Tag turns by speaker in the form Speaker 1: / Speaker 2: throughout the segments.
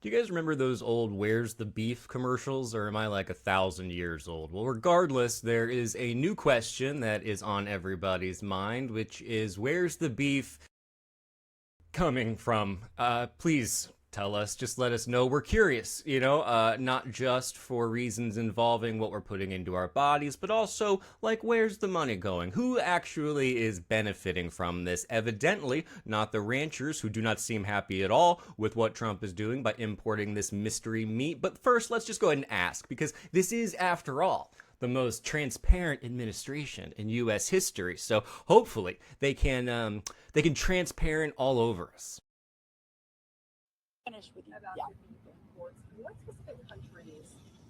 Speaker 1: Do you guys remember those old "Where's the Beef" commercials, or am I like 1,000 years old? Well, regardless, there is a new question that is on everybody's mind, which is where's the beef coming from? Please tell us. Just let us know. We're curious, not just for reasons involving what we're putting into our bodies, but also, like, where's the money going? Who actually is benefiting from this? Evidently, not the ranchers, who do not seem happy at all with what Trump is doing by importing this mystery meat. But first, let's just go ahead and ask, because this is, after all, the most transparent administration in U.S. history. So hopefully they can transparent all over us.
Speaker 2: Finish with you. Yeah. What specific countries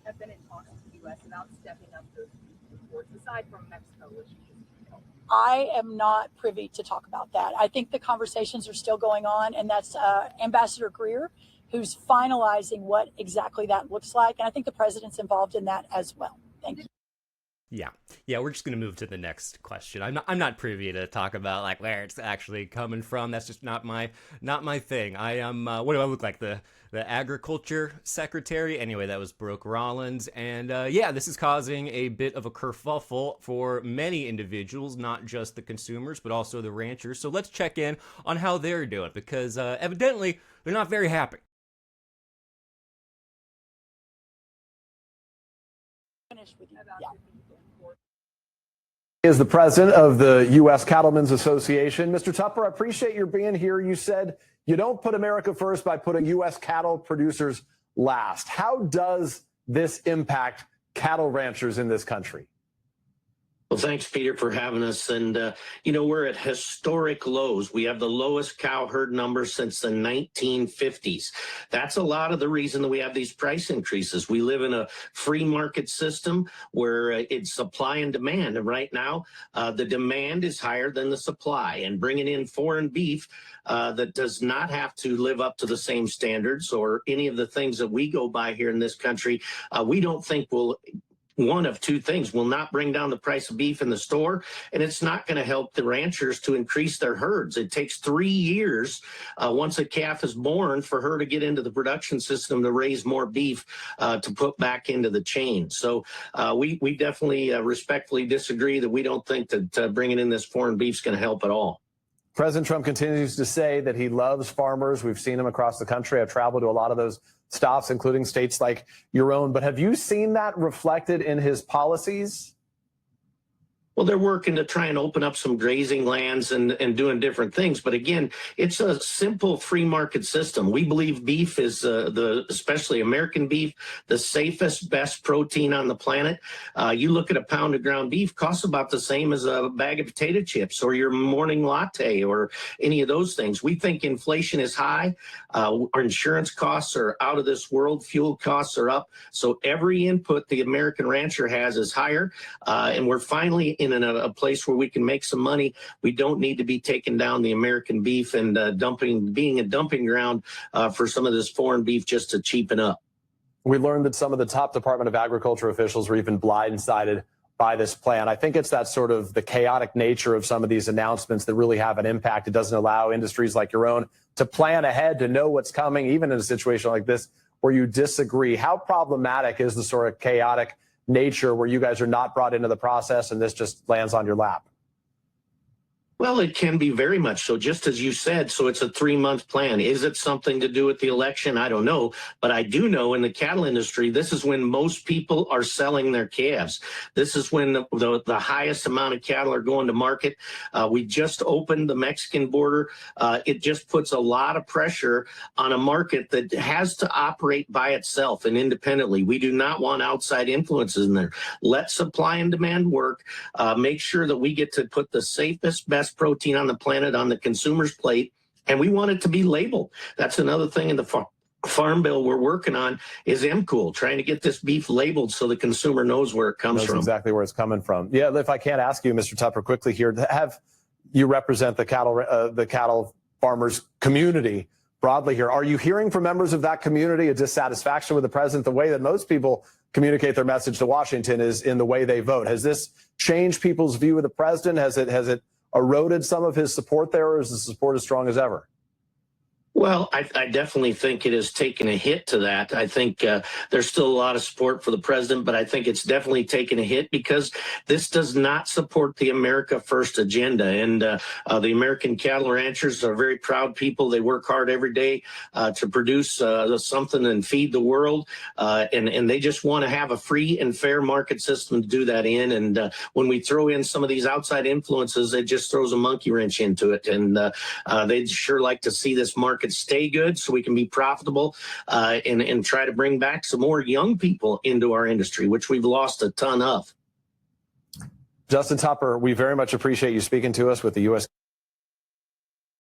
Speaker 2: have been in talks with the U.S. about stepping up those imports, aside from Mexico, which I am not privy to talk about that. I think the conversations are still going on, and that's Ambassador Greer, who's finalizing what exactly that looks like. And I think the president's involved in that as well. Thank you.
Speaker 1: Yeah, we're just gonna move to the next question. I'm not privy to talk about like where it's actually coming from. That's just not my thing. I am what do I look like, the agriculture secretary? Anyway, that was Brooke Rollins, and this is causing a bit of a kerfuffle for many individuals, not just the consumers but also the ranchers. So let's check in on how they're doing, because evidently they're not very happy.
Speaker 2: Finish with you.
Speaker 3: Yeah. Is the president of the U.S. Cattlemen's Association. Mr. Tupper, I appreciate your being here. You said you don't put America first by putting U.S. cattle producers last. How does this impact cattle ranchers in this country?
Speaker 4: Well, thanks, Peter, for having us. And, we're at historic lows. We have the lowest cow herd number since the 1950s. That's a lot of the reason that we have these price increases. We live in a free market system where it's supply and demand. And right now, the demand is higher than the supply. And bringing in foreign beef that does not have to live up to the same standards or any of the things that we go by here in this country, we don't think will. One of two things: will not bring down the price of beef in the store, and it's not going to help the ranchers to increase their herds. It takes 3 years once a calf is born for her to get into the production system to raise more beef to put back into the chain. So we definitely respectfully disagree that we don't think that bringing in this foreign beef is going to help at all.
Speaker 3: President Trump continues to say that he loves farmers. We've seen him across the country. I've traveled to a lot of those stops, including states like your own. But have you seen that reflected in his policies?
Speaker 4: Well, they're working to try and open up some grazing lands and doing different things. But again, it's a simple free market system. We believe beef is especially American beef, the safest, best protein on the planet. You look at a pound of ground beef, costs about the same as a bag of potato chips or your morning latte or any of those things. We think inflation is high. Our insurance costs are out of this world. Fuel costs are up. So every input the American rancher has is higher. And we're finally in a place where we can make some money. We don't need to be taking down the American beef and being a dumping ground for some of this foreign beef just to cheapen up.
Speaker 3: We learned that some of the top Department of Agriculture officials were even blindsided by this plan. I think it's that sort of the chaotic nature of some of these announcements that really have an impact. It doesn't allow industries like your own to plan ahead, to know what's coming, even in a situation like this where you disagree. How problematic is the sort of chaotic nature where you guys are not brought into the process and this just lands on your lap?
Speaker 4: Well, it can be very much so, just as you said. So it's a 3-month plan. Is it something to do with the election? I don't know. But I do know in the cattle industry, this is when most people are selling their calves. This is when the highest amount of cattle are going to market. We just opened the Mexican border. It just puts a lot of pressure on a market that has to operate by itself and independently. We do not want outside influences in there. Let supply and demand work. Make sure that we get to put the safest, best protein on the planet on the consumer's plate, and we want it to be labeled. That's another thing in the farm bill we're working on is MCOOL, trying to get this beef labeled so the consumer knows where it comes from.
Speaker 3: Exactly where it's coming from. Yeah, if I can't ask you, Mr. Tupper, quickly here, have you represent the cattle farmers community broadly here? Are you hearing from members of that community a dissatisfaction with the president? The way that most people communicate their message to Washington is in the way they vote. Has this changed people's view of the president? Has it eroded some of his support there, or is the support as strong as ever?
Speaker 4: Well, I definitely think it has taken a hit to that. I think there's still a lot of support for the president, but I think it's definitely taken a hit because this does not support the America First agenda. And the American cattle ranchers are very proud people. They work hard every day to produce something and feed the world. And they just want to have a free and fair market system to do that in. And when we throw in some of these outside influences, it just throws a monkey wrench into it. And they'd sure like to see this market stay good so we can be profitable and try to bring back some more young people into our industry, which we've lost a ton of.
Speaker 3: Justin Tupper, we very much appreciate you speaking to us with the U.S.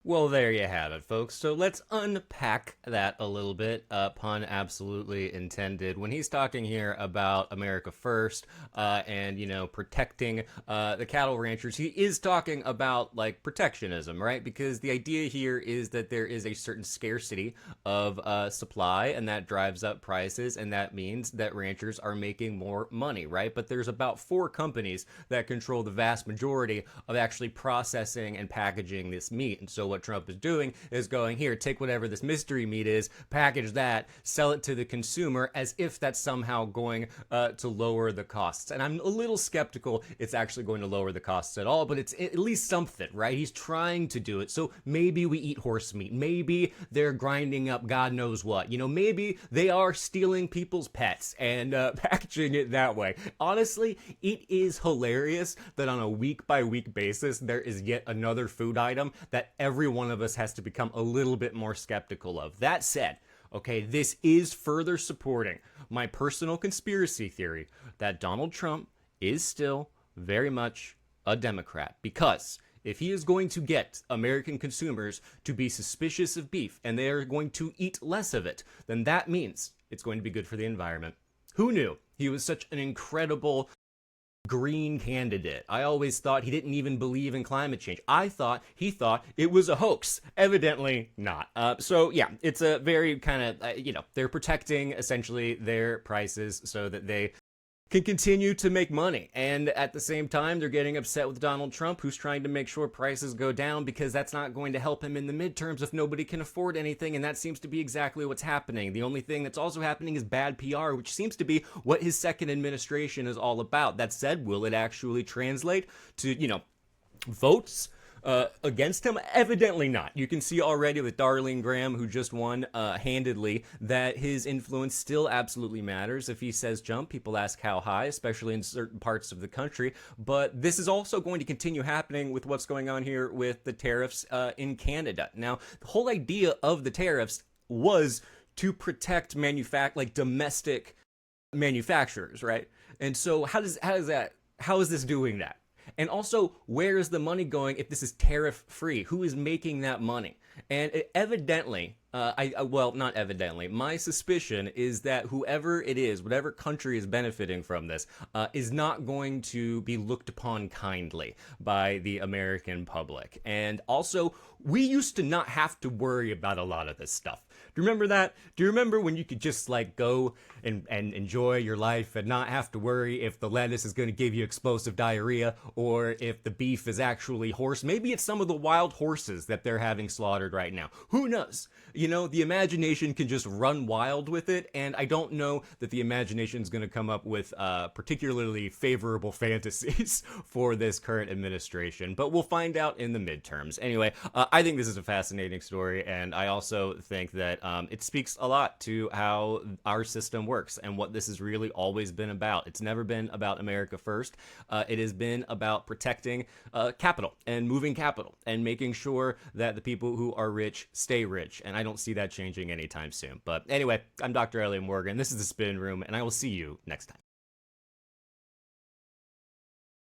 Speaker 1: Well, there you have it, folks. So let's unpack that a little bit. Pun absolutely intended. When he's talking here about America First and, protecting the cattle ranchers, he is talking about, like, protectionism, right? Because the idea here is that there is a certain scarcity of supply, and that drives up prices, and that means that ranchers are making more money, right? But there's about 4 companies that control the vast majority of actually processing and packaging this meat. And so what Trump is doing is going, here, take whatever this mystery meat is, package that, sell it to the consumer as if that's somehow going to lower the costs. And I'm a little skeptical it's actually going to lower the costs at all, but it's at least something, right? He's trying to do it. So maybe we eat horse meat. Maybe they're grinding up God knows what. Maybe they are stealing people's pets and packaging it that way. Honestly, it is hilarious that on a week-by-week basis, there is yet another food item that every one of us has to become a little bit more skeptical of. That said, okay, this is further supporting my personal conspiracy theory that Donald Trump is still very much a Democrat, because if he is going to get American consumers to be suspicious of beef and they are going to eat less of it, then that means it's going to be good for the environment. Who knew he was such an incredible green candidate? I always thought he didn't even believe in climate change. He thought it was a hoax. Evidently not. So yeah, it's a very kind of, they're protecting essentially their prices so that they can continue to make money. And at the same time, they're getting upset with Donald Trump, who's trying to make sure prices go down because that's not going to help him in the midterms if nobody can afford anything. And that seems to be exactly what's happening. The only thing that's also happening is bad PR, which seems to be what his second administration is all about. That said, will it actually translate to, votes against him? Evidently not. You can see already with Darlene Graham, who just won handedly, that his influence still absolutely matters. If he says jump, people ask how high, especially in certain parts of the country. But this is also going to continue happening with what's going on here with the tariffs in Canada. Now, the whole idea of the tariffs was to protect domestic manufacturers, right? And so how is this doing that? And also, where is the money going if this is tariff-free? Who is making that money? And evidently, not evidently, my suspicion is that whoever it is, whatever country is benefiting from this, is not going to be looked upon kindly by the American public. And also, we used to not have to worry about a lot of this stuff. Do you remember that? Do you remember when you could just go and enjoy your life and not have to worry if the lettuce is going to give you explosive diarrhea or if the beef is actually horse? Maybe it's some of the wild horses that they're having slaughtered right now. Who knows? The imagination can just run wild with it, and I don't know that the imagination is going to come up with particularly favorable fantasies for this current administration, but we'll find out in the midterms. Anyway, I think this is a fascinating story, and I also think that it speaks a lot to how our system works and what this has really always been about. It's never been about America first. It has been about protecting capital and moving capital and making sure that the people who are rich stay rich. And I don't see that changing anytime soon. But anyway, I'm Dr. Elliott Morgan. This is The Spin Room, and I will see you next time.